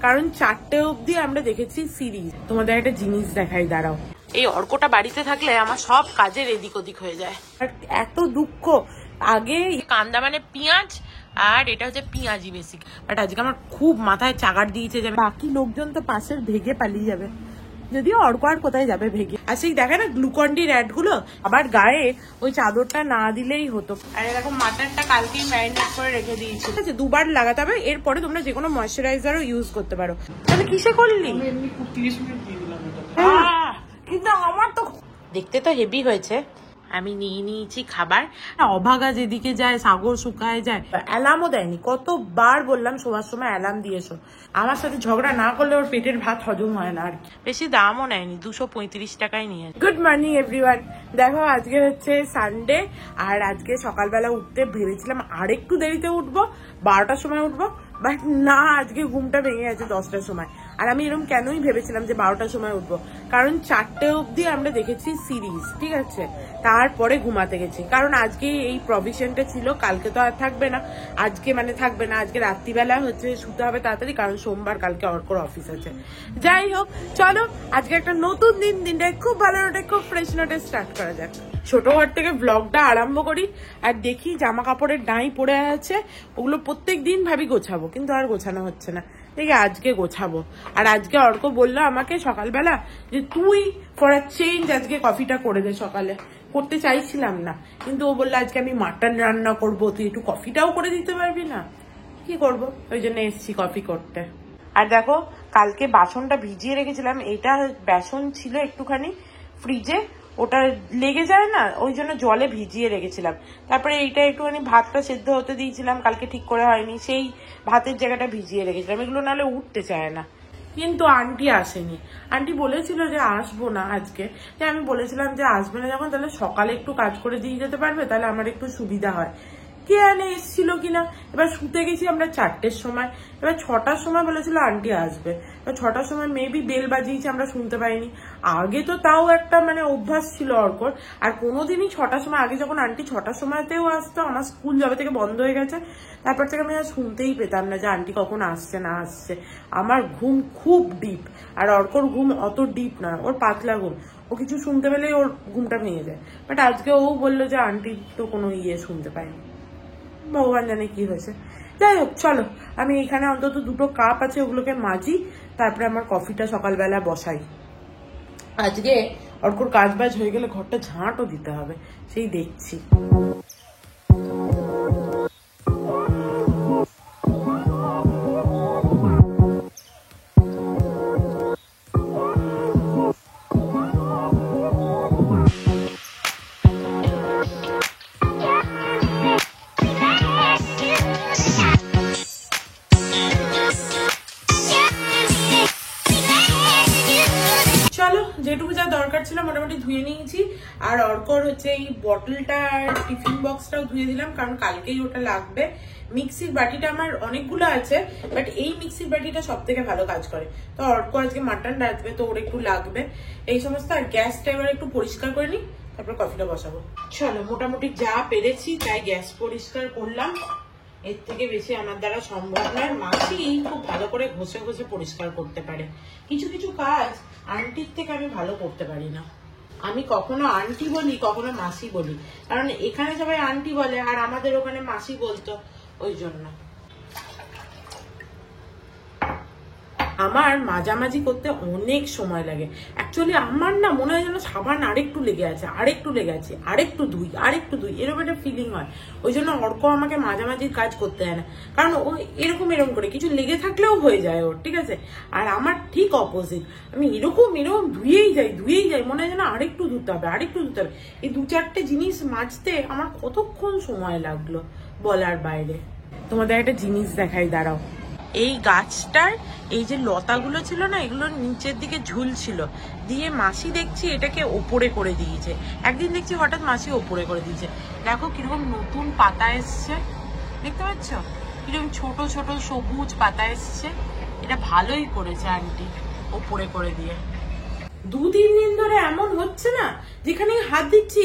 কারণ 4টে অবধি আমরা দেখেছি সিরিজ। তোমাদের একটা জিনিস দেখাই, দাঁড়াও। এই অর্কটা বাড়িতে থাকলে আমার সব কাজের এদিক ওদিক হয়ে যায়। আর এত দুঃখ, আগে কান্দা মানে পেঁয়াজ, আর এটা হচ্ছে পেঁয়াজি বেসিক। বাট আজকে আমার খুব মাথায় চাগার দিয়েছে যে বাকি লোকজন তো পাশের ভেগে পালিয়ে যাবে, যদিও অর্ক আর কোথায় যাবে ভেগে। আর সেই দেখে না গ্লুকন ডির অ্যাড গুলো, আবার গায়ে ওই চাদরটা না দিলেই হতো। আর এরকম মাটনটা কালকেই ম্যারিনেট করে রেখে দিয়েছি, ঠিক আছে? 2বার লাগাতে হবে, এরপরে তোমরা যে কোনো ময়শ্চারাইজারও ইউজ করতে পারো। তাহলে কিসে করলি? কিন্তু আমার তো দেখতে তো হেভি হয়েছে। আমি নিয়ে নিয়েছি খাবার। অভাগা যেদিকে যায় সাগর শুকায় যায়। অ্যালার্মও দেয়নি, কতবার বললাম শোবার সময় অ্যালার্ম দিয়েছো। আমার সাথে ঝগড়া না করলে ওর পেটের ভাত হজম হয় না। আর বেশি দামও নেয়নি, 235 টাকায় নিয়ে। Good morning everyone. দেখো আজকে হচ্ছে সানডে, আর আজকে সকালবেলা উঠতে ভেবেছিলাম আর একটু দেরিতে উঠবো, 12টার সময় উঠবো, বাট না, আজকে ঘুমটা ভেঙে গেছে 10টার সময়। আর আমি এরকম কেনই ভেবেছিলাম যে 12টার সময় উঠবো, কারণ 4টে অবধি আমরা দেখেছি সিরিজ, ঠিক আছে? তারপরে ঘুমাতে গেছি, কারণ আজকে এই প্রভিশনটা ছিল, কালকে তো আর থাকবে না। আজকে মানে থাকবে না, আজকে রাত্রিবেলা হচ্ছে শুতে হবে তাড়াতাড়ি, কারণ সোমবার কালকে অর্কর অফিস আছে। যাই হোক, চলো আজকে একটা নতুন দিনটায় খুব ভালো নোটে, খুব ফ্রেশ নোটে স্টার্ট করা যাক। ছোট ঘর থেকে ব্লগটা আরম্ভ করি। আর দেখি জামা কাপড়ের ডাঁই পড়ে আছে, ওগুলো প্রত্যেক দিন ভাবি গোছাবো, কিন্তু আর গোছানো হচ্ছে না। দেখি আজকে গোছাবো। আর আজকে অর্ক বললো আমাকে সকালবেলা যে তুই ফর আ চেঞ্জ আজকে কফিটা করে দে। সকালে করতে চাইছিলাম না, কিন্তু ও বললো আজকে আমি মাটন রান্না করবো, তুই একটু কফিটাও করে দিতে পারবি না? কি করব, ওই জন্য এসছি কফি করতে। আর দেখো কালকে বাসনটা ভিজিয়ে রেখেছিলাম, এটা বেসন ছিল একটুখানি ফ্রিজে, ওটা লেগে যায় না, ওই জন্য জলে ভিজিয়ে রেখেছিলাম। তারপরে এইটা একটুখানি ভাতটা সেদ্ধ হতে দিয়েছিলাম, কালকে ঠিক করে হয়নি, সেই ভাতের জায়গাটা ভিজিয়ে রেখেছিলাম। এগুলো নাহলে উঠতে চায় না। কিন্তু আন্টি আসেনি। আন্টি বলেছিল যে আসবো না আজকে, যে আমি বলেছিলাম যে আসবে না যখন, তাহলে সকালে একটু কাজ করে দিয়ে যেতে পারবে, তাহলে আমার একটু সুবিধা হয়। কে আনে এসেছিল কিনা। এবার শুতে গেছি আমরা 4টের সময়, এবার 6টার সময় বলেছিল আন্টি আসবে। এবার 6টার সময় মেবি বেল বাজিয়েছে, আমরা শুনতে পাইনি। আগে তো তাও একটা মানে অভ্যাস ছিল অর্কর, আর কোনোদিনই 6টার সময়, আগে যখন আন্টি 6টার সময়তেও আসতো, আমার স্কুল যবে থেকে বন্ধ হয়ে গেছে তারপর থেকে আমি আর শুনতেই পেতাম না যে আন্টি কখন আসছে না আসছে। আমার ঘুম খুব ডিপ, আর অর্কর ঘুম অত ডিপ না, ওর পাতলা ঘুম, ও কিছু শুনতে পেলেই ওর ঘুমটা ভেঙে যায়। বাট আজকে ও বললো যে আন্টি তো কোনো শুনতে পাইনি, ভগবান জানে কি হয়েছে। যাই হোক, চলো আমি এখানে অন্তত 2টো কাপ আছে, ওগুলোকে মাজি, তারপরে আমার কফিটা সকালবেলা বসাই। আজকে অর্কর কাজ বাজ হয়ে গেলে ঘরটা ঝাঁটও দিতে হবে, সেই দেখছি। যেটুকু যা দরকার ছিল মোটামুটি ধুয়ে নিয়েছি। আর অর্কর হচ্ছে এই বটলটা টিফিন বক্সটাও ধুয়ে দিলাম, কারণ কালকেই ওটা লাগবে। মিক্সির বাটিটা আমার অনেকগুলো আছে, বাট এই মিক্সির বাটিটা সব থেকে ভালো কাজ করে। তো অর্ক আজকে মাটন রাঁধবে, তো ওর একটু লাগবে এই সমস্ত। আর গ্যাসটা এবার একটু পরিষ্কার করে নিই, তারপর কফিটা বসাবো। চলো, মোটামুটি যা পেরেছি তাই গ্যাস পরিষ্কার করলাম, এর থেকে বেশি আমার দ্বারা সম্ভব নয়। মাসি খুব ভালো করে ঘষে ঘষে পরিষ্কার করতে পারে, কিছু কিছু কাজ আন্টির থেকে আমি ভালো করতে পারি না। আমি কখনো আন্টি বলি, কখনো মাসি বলি, কারণ এখানে সবাই আন্টি বলে আর আমাদের ওখানে মাসি বলতো, ওই জন্য। আমার মাঝামাঝি করতে অনেক সময় লাগে। অ্যাকচুয়ালি আমার না মনে হয় যেন সাবান আরেকটু লেগে আছে, আরেকটু লেগে আছে, আরেকটু ধুই এরকম একটা ফিলিং হয়। ওই জন্য অর্ক আমাকে মাঝামাঝির কাজ করতে হয় না, কারণ ও এরকম করে কিছু লেগে থাকলেও হয়ে যায় ওর, ঠিক আছে? আর আমার ঠিক অপোজিট, আমি এরকম ধুয়েই যাই, মনে হয় যেন আরেকটু ধুতে হবে। এই 2-4টে জিনিস মাজতে আমার কতক্ষণ সময় লাগলো বলার বাইরে। তোমাদের একটা জিনিস দেখাই, দাঁড়াও। এই গাছটার এই যে লতাগুলো ছিল না, এগুলো নিচের দিকে ঝুলছিল, দিয়ে মাসি দেখছি এটাকে ওপরে করে দিয়েছে। একদিন দেখছি হঠাৎ মাসি ওপরে করে দিয়েছে। দেখো কিরকম নতুন পাতা এসছে, দেখতে পাচ্ছ? কিরকম ছোট ছোট সবুজ পাতা এসছে। এটা ভালোই করেছে আন্টি ওপরে করে দিয়ে। 2-3 দিন ধরে এমন হচ্ছে না, যেখানে হাত দিচ্ছি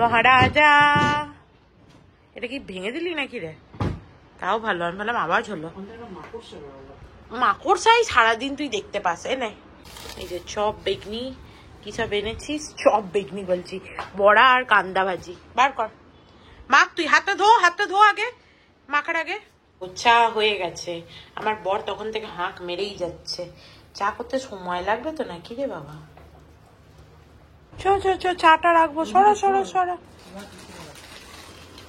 মহারাজা। এটা কি ভেঙে দিলি নাকি রে? তাও ভালো, আমি ভাবলাম আওয়াজ হলো। মাকড়সাই সারাদিন তুই দেখতে পাস। এনে এই যে চপ বেগনি, কি সব এনেছিস? চপ বেগনি বলছি, বড়া আর কান্দা ভাজি। বার কর, মাখ। তুই হাতটা ধো আগে, মাখার আগে। চা হয়ে গেছে। আমার বর তখন থেকে হাঁক মেরেই যাচ্ছে। চা করতে সময় লাগবে তো নাকি রে বাবা? চ চাটা রাখবো। সরা।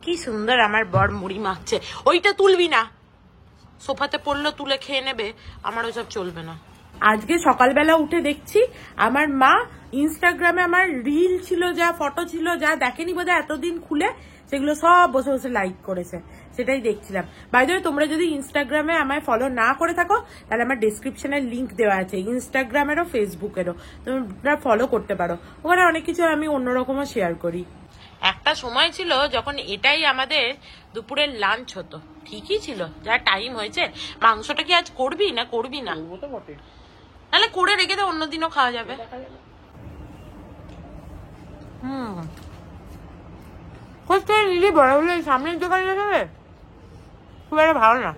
কি সুন্দর আমার বর মুড়ি মাখছে। ওইটা তুলবি না, সোফাতে পড়লো তুলে খেয়ে নেবে, আমার ওইসব চলবে না। আজকে সকালবেলা উঠে দেখছি আমার মা ইনস্টাগ্রামে আমার রিল ছিল যা, ফটো ছিল যা, দেখেনি বোধহয় এতদিন খুলে, সেগুলো সব বসে বসে লাইক করেছে। সেটাই দেখছিলাম। বাই দ্য ওয়ে, তোমরা যদি ইনস্টাগ্রামে আমায় ফলো না করে থাকো তাহলে আমার ডেসক্রিপশনে লিঙ্ক দেওয়া আছে, ইনস্টাগ্রামেরও ফেসবুকেরও, তোমরা ফলো করতে পারো। ওখানে অনেক কিছু আমি অন্যরকমও শেয়ার করি। একটা সময় ছিল যখন এটাই আমাদের দুপুরের লাঞ্চ হতো। ঠিকই ছিল, যা টাইম হয়েছে। মাংসটা কি আজ করবি না করবি না? তাহলে করে রেখে দে, অন্যদিনও খাওয়া যাবে। লিলি বড় হলে সামনের দোকানে যাবে, খুব একটা ভালো না।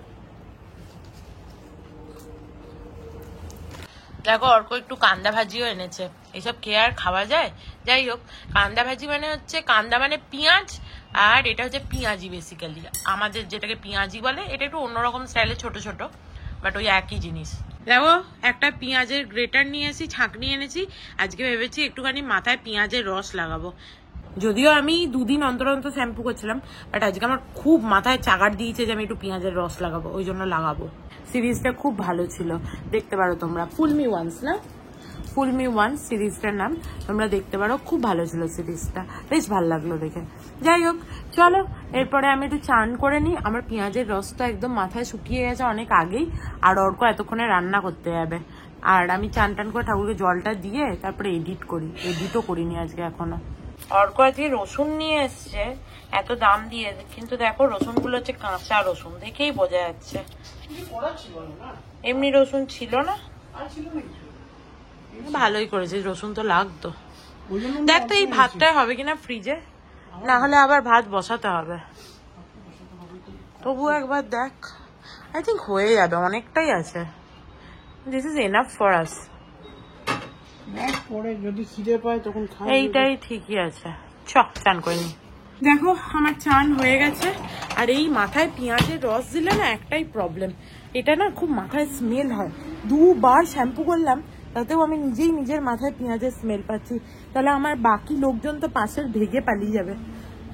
দেখো অর্ক একটু কান্দা ভাজিও এনেছে। এইসব কে আর খাওয়া যায়? যাই হোক, কান্দা ভাজি মানে হচ্ছে, কান্দা মানে পেঁয়াজ, আর এটা হচ্ছে পেঁয়াজি। বেসিক্যালি আমাদের যেটাকে পেঁয়াজি বলে, এটা একটু অন্যরকম স্টাইলে ছোট ছোট, বাট ওই একই জিনিস। দেখো একটা পেঁয়াজের গ্রেটার নিয়ে এসেছি, ছাঁকনি এনেছি। আজকে ভেবেছি একটুখানি মাথায় পেঁয়াজের রস লাগাবো। যদিও আমি দুদিন অন্তর অন্তর শ্যাম্পু করছিলাম, বাট আজকে আমার খুব মাথায় চাগার দিয়েছে যে আমি একটু পেঁয়াজের রস লাগাবো, ওই জন্য লাগাবো। সিরিজটা খুব ভালো ছিল, দেখতে পারো তোমরা। ফুল মি ওয়ান্স না, ফুল মি ওয়ান্স সিরিজটার নাম, তোমরা দেখতে পারো। খুব ভালো ছিল সিরিজটা, বেশ ভালো লাগলো দেখে। যাই হোক, চলো এরপরে আমি একটু চান করে নিই। আমার পেঁয়াজের রসটা একদম মাথায় শুকিয়ে গেছে অনেক আগেই, আর অর্ক এতক্ষণে রান্না করতে যাবে। আর আমি চান টান করে ঠাকুরকে জলটা দিয়ে তারপরে এডিটও করিনি আজকে এখনো। অর্ক আজকে রসুন নিয়ে এসছে এত দাম দিয়ে, কিন্তু দেখো রসুন গুলো হচ্ছে কাঁচা রসুন, দেখেই বোঝা যাচ্ছে। এমনি রসুন ছিল না, ভালোই করেছে, রসুন তো লাগতো। দেখ তো এই ভাতটাই হবে কিনা ফ্রিজে, না হলে আবার ভাত বসাতে হবে। তবু একবার দেখ, আই থিঙ্ক হয়ে যাবে, অনেকটাই আছে। This is enough for us. এইটাই ঠিকই আছে। চান করে নি। দেখো আমার চান হয়ে গেছে, আর এই মাথায় পেঁয়াজের রস দিলে না একটাই প্রবলেম, এটা না খুব মাথায় স্মেল হয়। দুবার শ্যাম্পু করলাম, তাতেও আমি নিজেই নিজের মাথায় পেঁয়াজের স্মেল পাচ্ছি। তাহলে আমার বাকি লোকজন তো পাশের ভেগে পালিয়ে যাবে।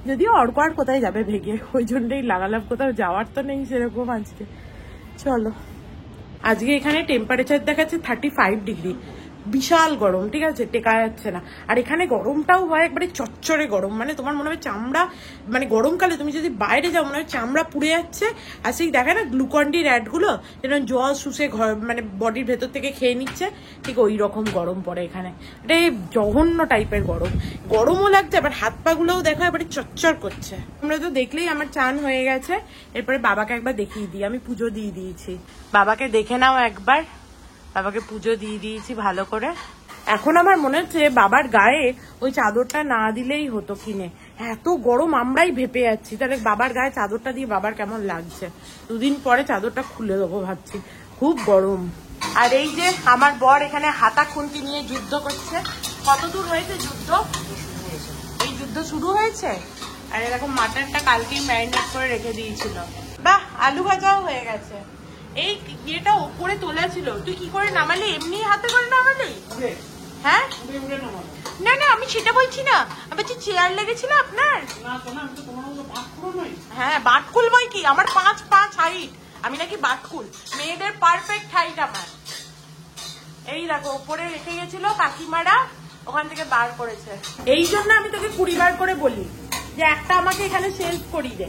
যদিও অর্ক আর কোথায় যাবে ভেগে, ওই জন্যই লাগালাম, কোথাও যাওয়ার তো নেই সেরকম আজকে। চলো, আজকে এখানে টেম্পারেচার দেখাচ্ছে 35 ডিগ্রি, বিশাল গরম, ঠিক আছে, টেকা যাচ্ছে না। আর এখানে গরমটাও হয় একবারে চচ্চরে গরম, মানে তোমার মনে হয় চামড়া, মানে গরমকালে তুমি যদি বাইরে যাও মনে হয় চামড়া পুড়ে যাচ্ছে। আর সেই দেখে না গ্লুকন ডির অ্যাডগুলো, যেন জল শুষে মানে বডির ভেতর থেকে খেয়ে নিচ্ছে, ঠিক ওই রকম গরম পড়ে এখানে। এটা জঘন্য টাইপের গরম, গরমও লাগছে, আবার হাত পা গুলোও দেখো এবারে চচ্চর করছে। আমরা তো দেখলেই আমার চান হয়ে গেছে। এরপরে বাবাকে একবার দেখিয়ে দিই, আমি পুজো দিয়ে দিয়েছি। বাবাকে দেখে নাও একবার, বাবাকে পুজো দিয়ে দিয়েছি ভালো করে। এখন আমার মনে হচ্ছে বাবার গায়ে ওই চাদরটা না দিলেই হতো কিনে, এত গরম আমরাই ভেপে যাচ্ছি। তাহলে বাবার গায়ে চাদরটা দিয়ে বাবার কেমন লাগছে। দুদিন পরে চাদরটা খুলে দেবো ভাবছি, খুব গরম। আর এই যে আমার বর এখানে হাতা খুন্তি নিয়ে যুদ্ধ করছে। কত দূর হয়েছে যুদ্ধ? এই যুদ্ধ শুরু হয়েছে। আর এরকম মাটনটা কালকেই ম্যারিনেট করে রেখে দিয়েছিল। বাহ, আলু ভাজাও হয়ে গেছে। এই ইয়েটা ওপরে তোলা ছিল, তুই কি করে নামালি? এমনি হাতে করে নামালি? হ্যাঁ, না না আমি সেটা বলছি না, আমি বলছি চেয়ার লেগেছিল আপনার? হ্যাঁ, বাটকুল বই কি, আমার 5'5" হাইট, আমি নাকি বাটকুল? মেয়েদের পারফেক্ট হাইট আমার। এই দেখো ওপরে রেখে গেছিল কাকিমারা, ওখান থেকে বার করেছে। এই জন্য আমি তোকে 20 বার করে বলি যে একটা আমাকে এখানে শেল্ফ করিয়ে দে।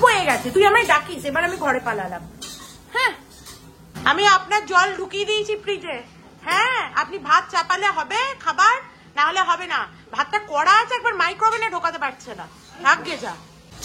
হয়ে গেছে, তুই আমায় ডাকিস, এবার আমি ঘরে পালালাম। হ্যাঁ, আমি আপনার জল ঢুকিয়ে দিয়েছি ফ্রিজে। হ্যাঁ, আপনি ভাত চাপালে হবে খাবার, না হলে হবে না। ভাতটা কড়া আছে, একবার মাইক্রোওভেনে ঢোকাতে পারছে না, ভাগ্যে যা।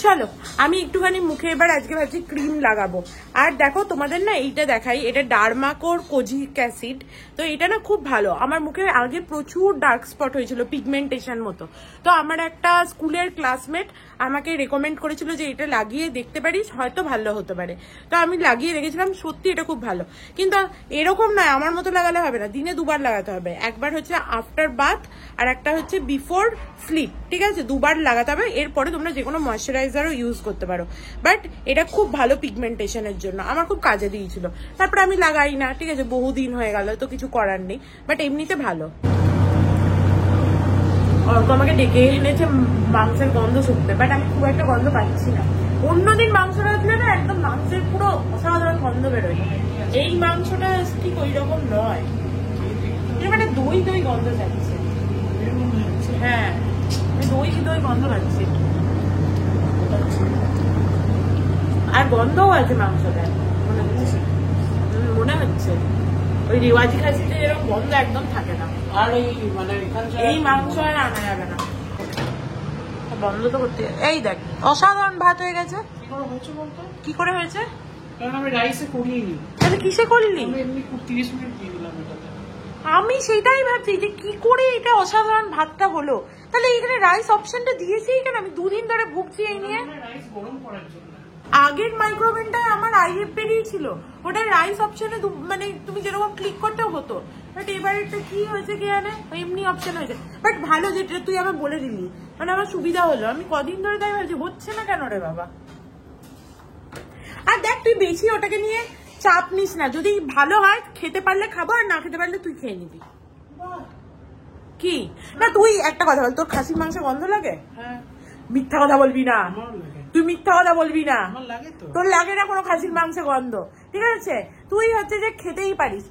চলো আমি একটুখানি মুখে এবার আজকে ভাবছি ক্রিম লাগাবো। আর দেখো তোমাদের না এইটা দেখাই, এটা ডার্মাকোর কোজিক অ্যাসিড। তো এটা না খুব ভালো, আমার মুখে আগে প্রচুর ডার্ক স্পট হয়েছিল পিগমেন্টেশন মতো। তো আমার একটা স্কুলের ক্লাসমেট আমাকে রেকমেন্ড করেছিল যে এটা লাগিয়ে দেখতে পারিস, হয়তো ভালো হতে পারে। তো আমি লাগিয়ে রেখেছিলাম, সত্যি এটা খুব ভালো। কিন্তু এরকম নয় আমার মতো লাগালে হবে না, দিনে দুবার লাগাতে হবে। একবার হচ্ছে আফটার বাথ আর একটা হচ্ছে বিফোর স্লিপ, ঠিক আছে? দুবার লাগাতে হবে। এরপরে তোমরা যে কোনো ময়শ্চারাইজারও ইউজ করতে পারো, বাট এটা খুব ভালো পিগমেন্টেশনের জন্য, আমার খুব কাজে দিয়েছিল। তারপরে আমি লাগাই না, ঠিক আছে, বহুদিন হয়ে গেল, তো কিছু করার নেই, বাট এমনিতে ভালো। অর্ক আমাকে ডেকে এনেছে মাংসের গন্ধ শুকতে, বাট আমি খুব একটা গন্ধ পাচ্ছি না। অন্যদিন মাংস রাখলে না একদম মাংসের পুরো অসাধারণ গন্ধ বেরোয়, এই মাংসটা ঠিক ওই রকম নয়, মানে দই দই গন্ধ যাচ্ছে। হ্যাঁ, দই দই গন্ধ পাচ্ছি, আর গন্ধও আছে মাংসটা মনে হচ্ছে। ওই রেওয়াজি খাসিতে এরকম গন্ধ একদম থাকে না, আর এই মাংস আর আনা যাবে না। বন্ধ তো করতে, এই দেখ অসাধারণ ভাত হয়ে গেছে। কি করে হয়েছে? কারণ আমি রাইসে করিনি। তাহলে কিসে করলি? এমনি 30 মিনিট দিয়ে দিলাম এটাতে। আমি সেটাই ভাবছি যে কি করে এটা অসাধারণ ভাতটা হলো। তাহলে এখানে রাইস অপশনটা দিয়েছি কেন? আমি দুদিন ধরে ভুগছি এই নিয়ে। রাইস গরম করার জন্য আগের মাইক্রোওভেনটায় আমার আইএফ বেরিয়েছিল, ওটা রাইস অপশনে মানে তুমি যেরকম ক্লিক করতেও হতো, বাট এবার এটা কি হয়েছে কি জানে, এমনি অপশন হয়েছে। বাট ভালো যেটা তুই আমার বলে দিলি, মানে আমার সুবিধা হলো। আমি কদিন ধরে তাই ভাবছি হচ্ছে না কেন রে বাবা। আর দেখ তুই বেশি ওটাকে নিয়ে চাপ নিস না, যদি ভালো হয় খেতে পারলে খাবো, আর না খেতে পারলে তুই খেয়ে নিবি। কি না তুই একটা কথা বল, তোর খাসির মাংস গন্ধ লাগে? হ্যাঁ। মিথ্যা কথা বলবি না, তুই মিথ্যা কথা বলবি না। তোর লাগে না কোনো খাসির মাংস গন্ধ, ঠিক আছে? তুই হচ্ছে যে খেতেই পারিস,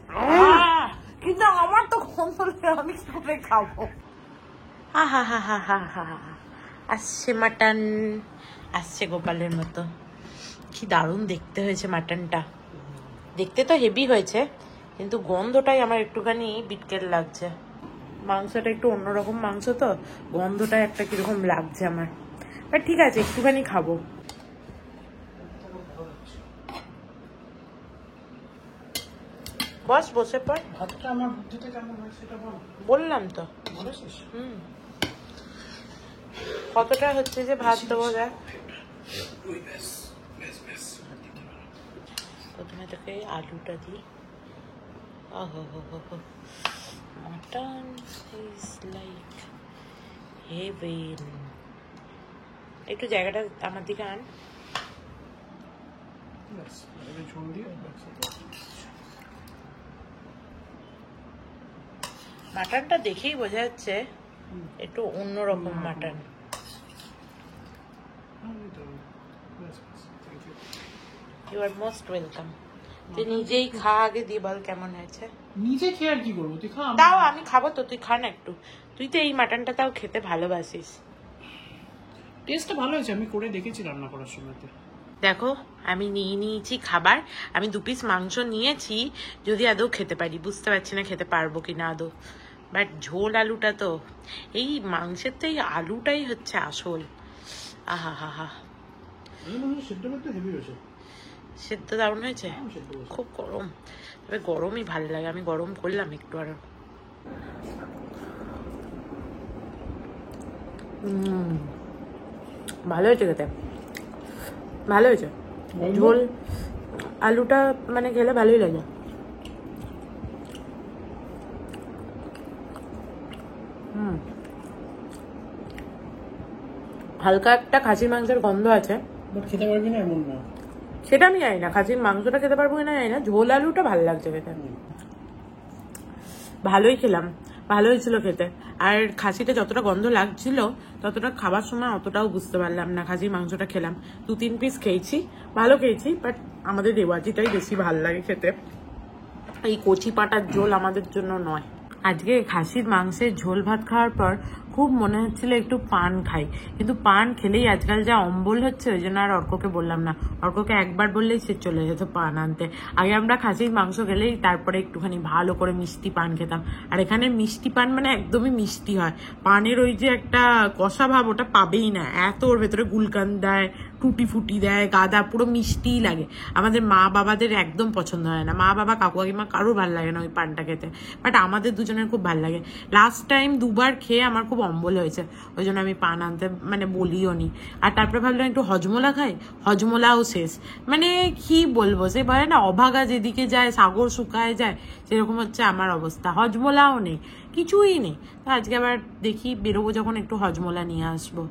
কিন্তু আমার তো গন্ধ লাগে, আমি কি করে খাবো? আসছে মাটন, আসছে গোপালের মতো। কি দারুণ দেখতে হয়েছে মাটনটা, দেখতে তো হেভি হয়েছে, কিন্তু গন্ধটাই আমার একটুখানি বিটকেল লাগছে। মাংসটা একটু অন্যরকম মাংস, তো গন্ধটা একটা কিরকম লাগছে আমার। বাট ঠিক আছে, একটুখানি খাবো। বস বসে পর। ভাতটা আমার বুদ্ধিতে কেমন হয় সেটা বল। বললাম তো, বলেছিস? কতটা হচ্ছে যে ভাত দেবো দেখ। প্রথমে তোকে আলুটা দিই। Mutton is like haven. একটু জায়গাটা আমার দিকে আন। মাটনটা দেখেই বোঝা যাচ্ছে একটু অন্যরকম mutton. You are most welcome. তুই নিজেই খা আগে, দিয়ে বল কেমন হয়েছে। নিজে খেয়ে আর কি করবো, তুই খা। তাও আমি খাবো তো, তুই খা না একটু। তুই তো এই মাটনটা তাও খেতে ভালোবাসিস। টেস্টটা ভালো হয়েছে, আমি করে দেখেছি রান্না করার সময়। দেখো আমি নিয়ে নিয়েছি খাবার, আমি 2 পিস মাংস নিয়েছি, যদি আদৌ খেতে পারি, বুঝতে পারছি না খেতে পারবো কিনা আদৌ। বাট ঝোল আলুটা তো, এই মাংসের তো এই আলুটাই হচ্ছে আসল। সেদ্ধ দারুণ হয়েছে, খুব গরম, তবে গরমই ভালো লাগে, আমি গরম করলাম একটু আরো। ভালো হয়েছে খেতে, ভালো হয়েছে। ঝোল আলুটা মানে খেলে ভালোই লাগে। হালকা একটা খাসির মাংসের গন্ধ আছে, খেতে পারবি না এমন না, সেটা আমি জানি না। খাসির মাংসটা খেতে পারবো কিনা জানি না, ঝোল আলুটা ভালো লাগছে খেতে, ভালোই খেলাম, ভালো হয়েছিল খেতে। আর খাসিটা যতটা গন্ধ লাগছিল ততটা খাবার সময় অতটাও বুঝতে পারলাম না। খাসির মাংসটা খেলাম, 2-3 পিস খেয়েছি, ভালো খেয়েছি, বাট আমাদের রেওয়াজিটাই বেশি ভালো লাগে খেতে, এই কচি পাটার ঝোল আমাদের জন্য নয়। আজকে খাসির মাংসের ঝোল ভাত খাওয়ার পর খুব মনে হচ্ছিল একটু পান খাই, কিন্তু পান খেলেই আজকাল যা অম্বল হচ্ছে ওই জন্য আর অর্ককে বললাম না। অর্ককে একবার বললেই সে চলে যেত পান আনতে। আগে আমরা খাসির মাংস খেলেই তারপরে একটুখানি ভালো করে মিষ্টি পান খেতাম, আর এখানে মিষ্টি পান মানে একদমই মিষ্টি হয়। পানের ওই যে একটা কষা ভাব ওটা পাবেই না, এত ওর ভেতরে গুলকান দেয়, টুটি ফুটি দেয়, গাদা, পুরো মিষ্টিই লাগে। আমাদের মা বাবাদের একদম পছন্দ হয় না, মা বাবা কাকু কাকিমা কারোর ভালো লাগে না ওই পানটা খেতে, বাট আমাদের দুজনের খুব ভালো লাগে। লাস্ট টাইম 2 বার খেয়ে আমার খুব অম্বল হয়েছে, ওই জন্য আমি পান আনতে মানে বলিও নি। আর তারপরে ভাবলাম একটু হজমোলা খাই, হজমোলাও শেষ। মানে কি বলবো, সে বলে না অভাগা যেদিকে যায় সাগর শুকায় যায়, সেরকম হচ্ছে আমার অবস্থা। হজমোলাও নেই, কিছুই নেই। তো আজকে আবার দেখি বেরোবো যখন একটু হজমোলা নিয়ে আসবো।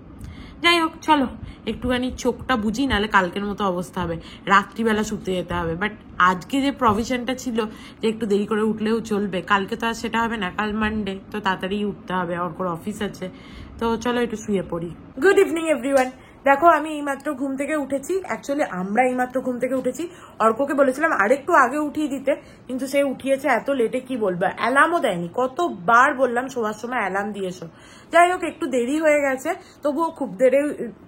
যাই হোক চলো একটুখানি চোখটা বুঝি, নাহলে কালকের মতো অবস্থা হবে, রাত্রিবেলা শুতে যেতে হবে। বাট আজকে যে প্রভিশনটা ছিল যে একটু দেরি করে উঠলেও চলবে, কালকে তো আর সেটা হবে না, কাল মানডে, তো তাড়াতাড়ি উঠতে হবে, ওর অফিস আছে। তো চলো একটু শুয়ে পড়ি। Good evening everyone. দেখো আমি এইমাত্র ঘুম থেকে উঠেছি, অ্যাকচুয়ালি আমরা এইমাত্র ঘুম থেকে উঠেছি। অর্ককে বলেছিলাম আরেকটু আগে উঠিয়ে দিতে, কিন্তু সে উঠিয়েছে এত লেটে, কি বলবো, অ্যালার্মও দেয়নি। কতবার বললাম শোয়ার সময় অ্যালার্ম দিয়েছো। যাই হোক একটু দেরি হয়ে গেছে, তবুও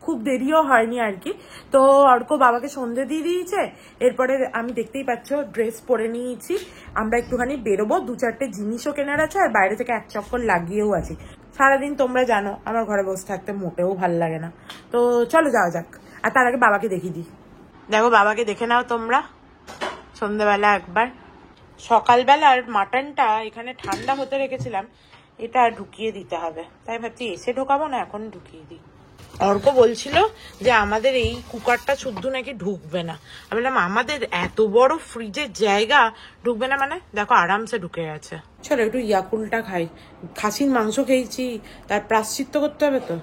খুব দেরিও হয়নি আর কি। তো অর্ক বাবাকে সন্ধে দিয়ে দিয়েছে, এরপরে আমি দেখতেই পাচ্ছ ড্রেস পরে নিয়েছি, আমরা একটুখানি বেরোবো, 2-4টে জিনিসও কেনার আছে, আর বাইরে থেকে এক চক্কর লাগিয়েও আছি। সারাদিন তোমরা জানো আমার ঘরে বসে থাকতে মোটেও ভালো লাগে না, তো চলো যাওয়া যাক। আর তার আগে বাবাকে দেখিয়ে দিই। দেখো বাবাকে দেখে নাও তোমরা সন্ধ্যাবেলা একবার। সকালবেলার মাটনটা এখানে ঠান্ডা হতে রেখেছিলাম, এটা ঢুকিয়ে দিতে হবে, তাই ভাবছি এসে ঢোকাবো না, এখন ঢুকিয়ে দিই। অর্ক বলছিল যে আমাদের এই কুকারটা শুদ্ধ নাকি ঢুকবে না। আমি বললাম আমাদের এত বড় ফ্রিজের জায়গা ঢুকবে না মানে? দেখো আরামসে ঢুকে গেছে। চলো একটু ইয়াকুলটা খাই, খাসির মাংস খেয়েছি, তার প্রায়শ্চিত্ত করতে হবে তো।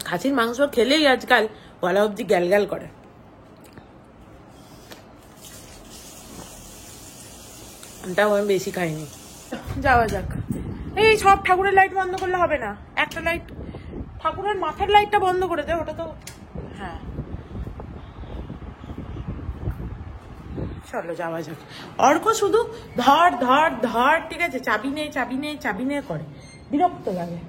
খাসির মাংস খেলেই আজকাল গলা অব্দি গ্যালগ্যাল করে। ওটাও আমি বেশি খাইনি। যাওয়া যাক। এই সব ঠাকুরের লাইট বন্ধ করলে হবে না, একটা লাইট ঠাকুরের মাথার লাইটটা বন্ধ করে দে, ওটা তো হ্যাঁ। চলো যাওয়া যাক। অর্ক শুধু ধর ধর ধর, ঠিক আছে, চাবি নেই চাবি নেই চাবি নেই করে, বিরক্ত লাগে।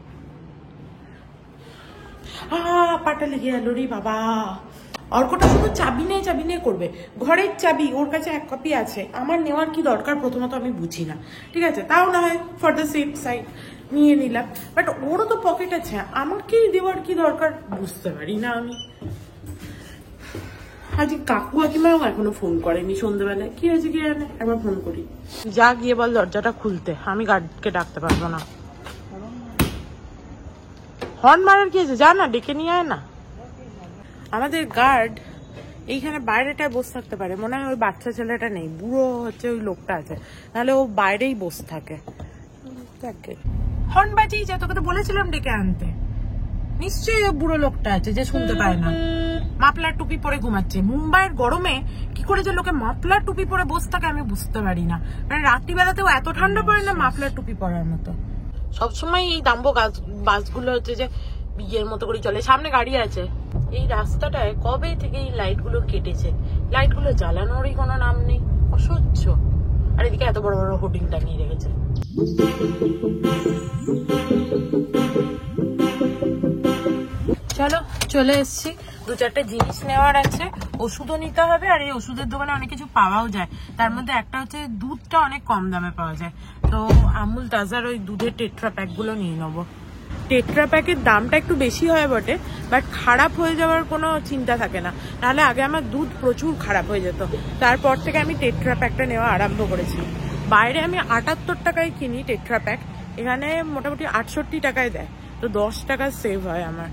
পাটা লেগে গেল রে বাবা। অর্কটা শুধু চাবি নেই করবে, ঘরের চাবি ওর কাছে 1 কপি আছে, আমার নেওয়ার কি দরকার প্রথমত আমি বুঝি না, ঠিক আছে, তাও না হয় ফর দ্য সেফ সাইড নিয়ে নিলাম, বাট ওরও তো পকেট আছে, আমাকেই দেওয়ার কি দরকার বুঝতে পারি না আমি। আজ কাকু কাকিমাও এখনো ফোন করেনি সন্ধ্যেবেলায়, কি হয়েছে কি জানে, একবার ফোন করি। যা গিয়ে বল দরজাটা খুলতে, আমি গার্ডকে ডাকতে পারবো না। হর্ন মারার কি আছে, যা না ডেকে নিয়ে আয় না। আমাদের গার্ড এইখানে বাইরেটায় বসে থাকতে পারে, মনে হয় ওই বাচ্চা ছেলেটা নেই, বুড়ো হচ্ছে ওই লোকটা আছে, নাহলে ও বাইরেই বসে থাকে। হর্ন বাজিয়ে যা, তোকে তো বলেছিলাম ডেকে আনতে, নিশ্চয়ই ওই বুড়ো লোকটা আছে যে শুনতে পায় না। মাফলার টুপি পরে ঘুমাচ্ছে, মুম্বাইয়ের গরমে কি করে যে লোকে মাফলার টুপি পরে বসে থাকে আমি বুঝতে পারি না, মানে রাত্রিবেলাতেও এত ঠান্ডা পড়ে না মাফলার টুপি পরার মতো। সবসময় এই দাম্বো বাসগুলো হচ্ছে যে বিয়ের মতো করে চলে, সামনে গাড়ি আছে। এই রাস্তাটায় কবে থেকে এই লাইটগুলো কেটেছে, লাইটগুলো জ্বালানোরই কোনো নাম নেই, অসহ্য। আর এদিকে এত বড় বড় হোর্ডিং টাঙিয়ে রেখেছে। চলো চলে এসছি, 2-4টে জিনিস নেওয়ার আছে, ওষুধও নিতে হবে, আর এই ওষুধের দোকানে অনেক কিছু পাওয়াও যায়, তার মধ্যে একটা হচ্ছে দুধটা অনেক কম দামে পাওয়া যায়, তো আমুল তাজার ওই দুধের টেট্রা প্যাকগুলো নিয়ে নেবো। টেট্রা প্যাকের দামটা একটু বেশি হয় বটে, বাট খারাপ হয়ে যাওয়ার কোনো চিন্তা থাকে না, নাহলে আগে আমার দুধ প্রচুর খারাপ হয়ে যেত, তারপর থেকে আমি টেট্রা প্যাকটা নেওয়া আরম্ভ করেছি। বাইরে আমি 78 টাকায় কিনি টেট্রা প্যাক, এখানে মোটামুটি 68 টাকায় দেয়, তো 10 টাকা সেভ হয় আমার।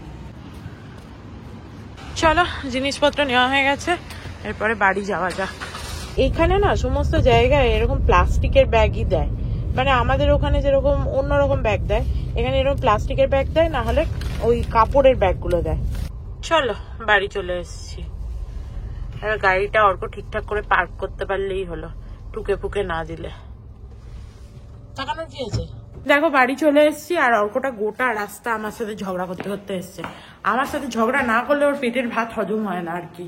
চলো জিনিসপত্র নেওয়া হয়ে গেছে, এরপরে বাড়ি যাওয়া যাক। এখানে না সমস্ত জায়গায় এরকম প্লাস্টিকের ব্যাগই দেয়, মানে আমাদের ওখানে যেরকম অন্যরকম ব্যাগ দেয়, এখানে এরকম প্লাস্টিকের ব্যাগ দেয়, না হলে ওই কাপড়ের ব্যাগগুলো দেয়। চলো বাড়ি চলে এসেছি, এবার গাড়িটা অর্ক ঠিকঠাক করে পার্ক করতে পারলেই হলো, টুকে ফুকে না দিলে। তাকানো কি আছে? দেখো বাড়ি চলে এসেছি, আর অর্কটা গোটা রাস্তা আমার সাথে ঝগড়া করতে করতে এসছে। আমার সাথে ঝগড়া না করলে ওর পেটের ভাত হজম হয় না আর কি।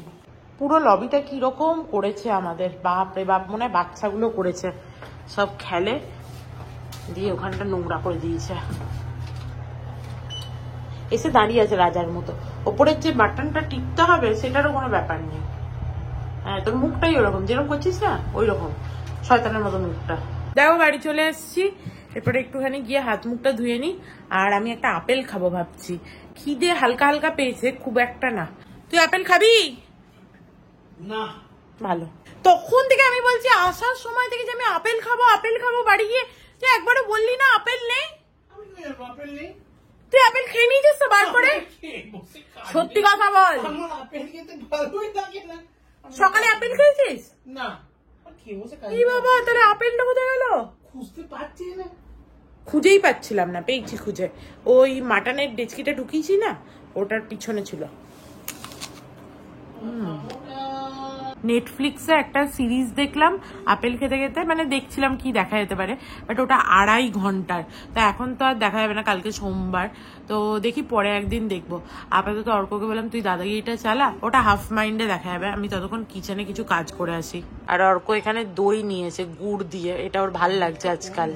পুরো লবিটা কিরকম করেছে আমাদের, বাপ রে বাপ, মনে হয় বাচ্চাগুলো করেছে, সব খেলে। দিয়ে ওখানটা নোংরা করে দিয়েছে। এসে দাঁড়িয়ে আছে রাজার মতো। ওপরের যে বাটনটা টিপতে হবে সেটারও কোনো ব্যাপার নেই। হ্যাঁ, তোর মুখটাই ওরকম, যেরকম করছিস না ওই রকম শয়তানের মতো মুখটা। দেখো বাড়ি চলে এসেছি, এরপরে একটুখানি গিয়ে হাত মুখটা ধুয়ে নি। আর আমি একটা আপেল খাবো ভাবছি, খিদে হালকা হালকা পেয়েছে, খুব একটা না। তুই আপেল খাবি না? ভালো। তখন থেকে আমি বলছি আসার সময় থেকে যে আমি আপেল খাবো বাড়ি গিয়ে, তুই একবারও বললি না আপেল নেই। আপেল নেই? তুই আপেল খেয়ে নিয়েছিস তো বার করে? সত্যি কথা বল। আমার আপেল খেতে ভালোই লাগে না। সকালে আপেল খেয়েছিস? না। কি বাবা, তাহলে আপেলটা কোথায় গেল? খুঁজতে পারছি না। খুঁজেই পাচ্ছিলাম না, পেয়েছি খুঁজে। ওই মাটনের ডেচকিটা ঢুকিয়েছি না, ওটার পিছনে ছিল। নেটফ্লিক্সে একটা সিরিজ দেখলাম আপেল খেতে খেতে, মানে দেখছিলাম কি দেখা যেতে পারে, বাট ওটা 2.5 ঘন্টার। তো এখন তো আর দেখা যাবে না, কালকে সোমবার, তো দেখি পরে একদিন দেখবো। আপাতত অর্ককে বললাম তুই দাদাগিরিটা চালা, ওটা হাফ মাইন্ডে দেখা যাবে, আমি ততক্ষণ কিচেনে কিছু কাজ করে আসি। আর অর্ক এখানে দই নিয়েছে গুড় দিয়ে, এটা ওর ভাল লাগছে আজকাল।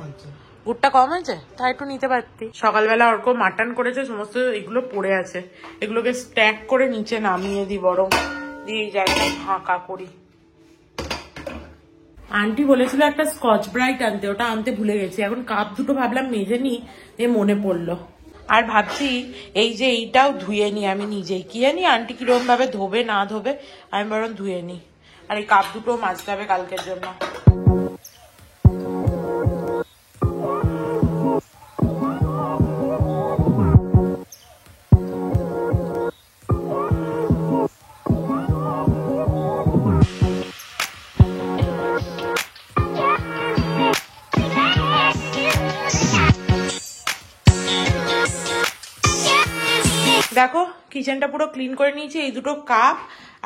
গুড়টা কম আছে, তা একটু নিতে পারতি। সকালবেলা অর্ক মাটন করেছে, সমস্ত এগুলো পড়ে আছে, এগুলোকে স্ট্যাক করে নিচে নামিয়ে দিই বরং, দিয়ে এই জায়গায় ফাঁকা করি। আন্টি বলেছিল একটা স্কচ ব্রাইট আনতে, ওটা আনতে ভুলে গেছি। এখন কাপ দুটো ভাবলাম মেজে নি, এ মনে পড়লো। আর ভাবছি এই যে এইটাও ধুয়ে নি আমি নিজেই, কি জানি আন্টি কিরকম ভাবে ধোবে না ধোবে, আমি বরং ধুয়ে নি। আর এই কাপ দুটো মাজতে হবে কালকের জন্য। দেখো কিচেনটা পুরো ক্লিন করে নিয়েছি। এই দুটো কাপ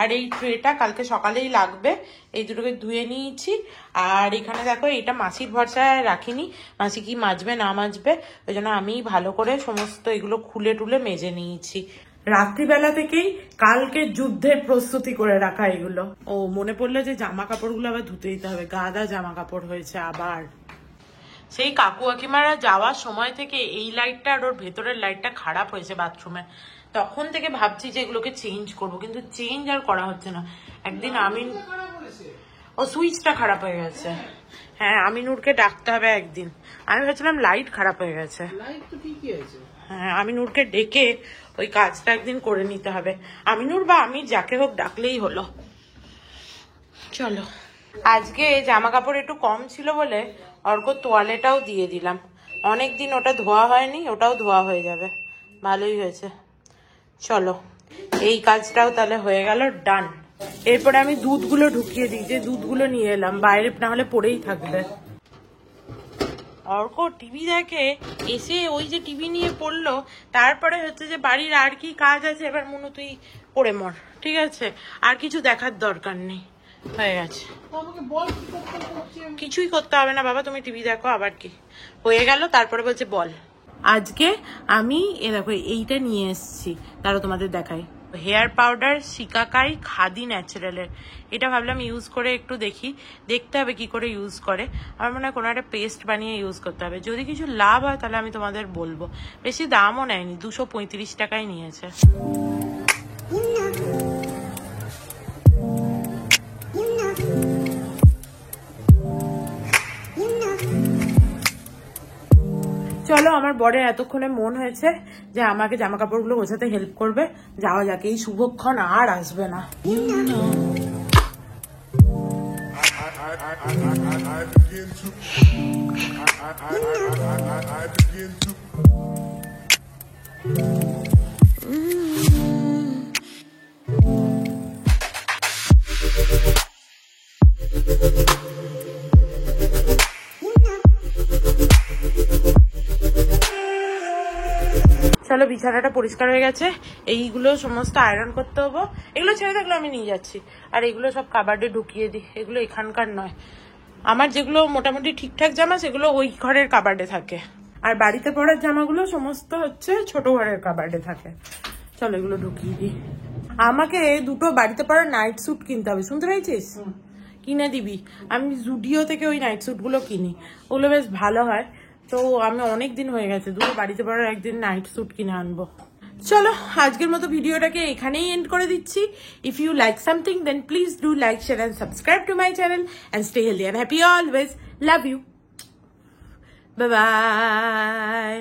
আর এই ট্রেটা কালকে সকালেই লাগবে, এই দুটোকে ধুয়ে নিয়েছি। আর এখানে দেখো এটা মাসির ভরসায় রাখিনি, মাসি কি মাজবে না মাজবে, ওই জন্য আমি ভালো করে সমস্ত এগুলো খুলে টুলে মেজে নিয়েছি। রাত্রিবেলা থেকেই কালকে যুদ্ধের প্রস্তুতি করে রাখা এগুলো। ও মনে পড়লো যে জামা কাপড়গুলো আবার ধুতে দিতে হবে, গাদা জামা কাপড় হয়েছে আবার। সেই কাকু কাকিমারা যাওয়ার সময় থেকে এই লাইটটা আর ওর ভেতরের লাইটটা খারাপ হয়েছে বাথরুমে, তখন থেকে ভাবছি যে এগুলোকে চেঞ্জ করবো, কিন্তু চেঞ্জ আর করা হচ্ছে না। একদিন ও সুইচটা খারাপ হয়ে গেছে। হ্যাঁ, আমিনুরকে ডাকতে হবে একদিন। আমি ভাবছিলাম লাইট খারাপ হয়ে গেছে। হ্যাঁ, আমিনুরকে ডেকে ওই কাজটা একদিন করে নিতে হবে। আমিনুর বা আমি যাকে হোক ডাকলেই হলো। চলো, আজকে জামা কাপড় একটু কম ছিল বলে অর্ক তোয়ালেটাও দিয়ে দিলাম। অনেকদিন ওটা ধোয়া হয়নি, ওটাও ধোয়া হয়ে যাবে, ভালোই হয়েছে। চলো, এই কাজটাও তাহলে হয়ে গেল, ডান। এরপরে আমি দুধগুলো ঢুকিয়ে দিই, যে দুধগুলো নিয়ে এলাম, বাইরে না হলে পড়েই থাকবে। অর্ক টিভি দেখে এসে ওই যে টিভি নিয়ে পড়লো, তারপরে হচ্ছে যে বাড়ির আর কি কাজ আছে, এবার মনু তুই পড়ে মর, ঠিক আছে, আর কিছু দেখার দরকার নেই, হয়ে গেছে। কিছুই করতে হবে না বাবা, তুমি টিভি দেখো, আবার কি হয়ে গেল। তারপরে বলছে বল। আজকে আমি দেখো এইটা নিয়ে এসেছি, তারও তোমাদের দেখাই। হেয়ার পাউডার শিকাকাই খাদি ন্যাচারালের, এটা ভাবলাম ইউজ করে একটু দেখি, দেখতে হবে কি করে ইউজ করে। আমার মনে হয় কোনো একটা পেস্ট বানিয়ে ইউজ করতে হবে, যদি কিছু লাভ হয় তাহলে আমি তোমাদের বলবো। বেশি দামও নেয়নি, 235 টাকায় নিয়েছে। চলো, আমার বরের এতক্ষণে মন হয়েছে যে আমাকে জামা কাপড়গুলো গোছাতে হেল্প করবে, যাওয়া যাক, এই শুভক্ষণ আর আসবে না। চলো, বিছানাটা পরিষ্কার হয়ে গেছে, এইগুলো সমস্ত আয়রন করতে হবো। এগুলো ছেড়ে থাকলে আমি নিয়ে যাচ্ছি, আর এগুলো সব কাবার্ডে ঢুকিয়ে দিই, এগুলো এখানকার নয়। আমার যেগুলো মোটামুটি ঠিকঠাক জামা সেগুলো ওই ঘরের কাবার্ডে থাকে, আর বাড়িতে পরার জামাগুলো সমস্ত হচ্ছে ছোট ঘরের কাবার্ডে থাকে। চলো এগুলো ঢুকিয়ে দিই। আমাকে দুটো বাড়িতে পরার নাইট স্যুট কিনতে হবে, শুনতে পেয়েছিস? কিনে দিবি। আমি জুডিও থেকে ওই নাইট স্যুট গুলো কিনি, ওগুলো বেশ ভালো হয়। তো আমি অনেক দিন হয়ে গেছে দুটো বাড়িতে পড়ার একদিন নাইট স্যুট কিনে আনবো। চলো আজকের মতো ভিডিওটাকে এখানেই এন্ড করে দিচ্ছি। If you like something then please do like share and subscribe to my channel and stay healthy and happy always. Love you. Bye by.